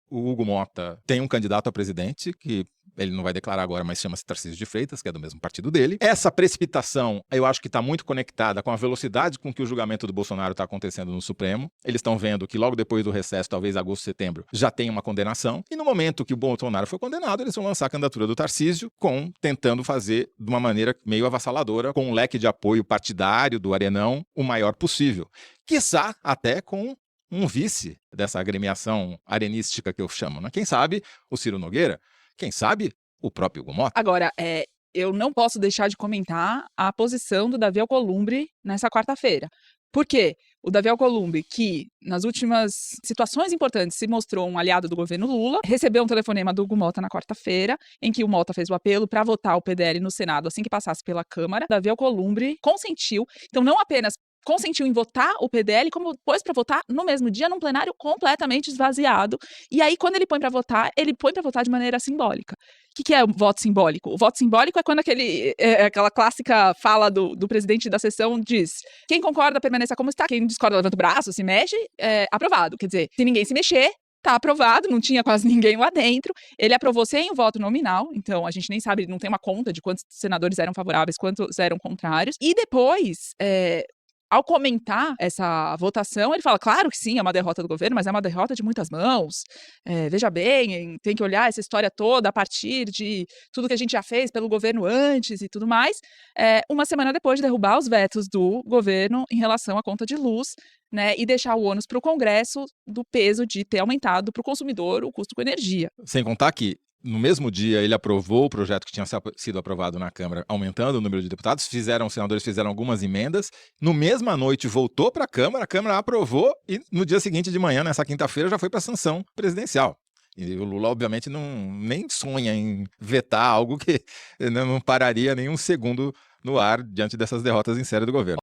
O Hugo Mota tem um candidato a presidente, que ele não vai declarar agora, mas chama-se Tarcísio de Freitas, que é do mesmo partido dele. Essa precipitação, eu acho que está muito conectada com a velocidade com que o julgamento do Bolsonaro está acontecendo no Supremo. Eles estão vendo que logo depois do recesso, talvez agosto, setembro, já tem uma condenação. E no momento que o Bolsonaro foi condenado, eles vão lançar a candidatura do Tarcísio, tentando fazer de uma maneira meio avassaladora, com um leque de apoio partidário do Arenão o maior possível. Quiçá até com um vice dessa agremiação arenística que eu chamo, né? Quem sabe o Ciro Nogueira? Quem sabe o próprio Hugo Mota? Agora, eu não posso deixar de comentar a posição do Davi Alcolumbre nessa quarta-feira. Por quê? O Davi Alcolumbre, que nas últimas situações importantes se mostrou um aliado do governo Lula, recebeu um telefonema do Hugo Mota na quarta-feira, em que o Mota fez o apelo para votar o PDL no Senado assim que passasse pela Câmara. Davi Alcolumbre consentiu, então não apenas consentiu em votar o PDL, como pôs para votar no mesmo dia, num plenário completamente esvaziado. E aí, quando ele põe para votar de maneira simbólica. O que é o voto simbólico? O voto simbólico é quando aquela clássica fala do presidente da sessão diz: quem concorda permaneça como está, quem discorda levanta o braço, se mexe, aprovado. Quer dizer, se ninguém se mexer, tá aprovado, não tinha quase ninguém lá dentro. Ele aprovou sem o voto nominal, então a gente nem sabe, não tem uma conta de quantos senadores eram favoráveis, quantos eram contrários. E depois, ao comentar essa votação, ele fala, claro que sim, é uma derrota do governo, mas é uma derrota de muitas mãos. Veja bem, tem que olhar essa história toda a partir de tudo que a gente já fez pelo governo antes e tudo mais. Uma semana depois de derrubar os vetos do governo em relação à conta de luz, né, e deixar o ônus para o Congresso do peso de ter aumentado para o consumidor o custo com energia. Sem contar que no mesmo dia, ele aprovou o projeto que tinha sido aprovado na Câmara, aumentando o número de deputados. Os senadores fizeram algumas emendas. No mesma noite, voltou para a Câmara aprovou e no dia seguinte de manhã, nessa quinta-feira, já foi para a sanção presidencial. E o Lula, obviamente, nem sonha em vetar algo que não pararia nem um segundo no ar diante dessas derrotas em série do governo.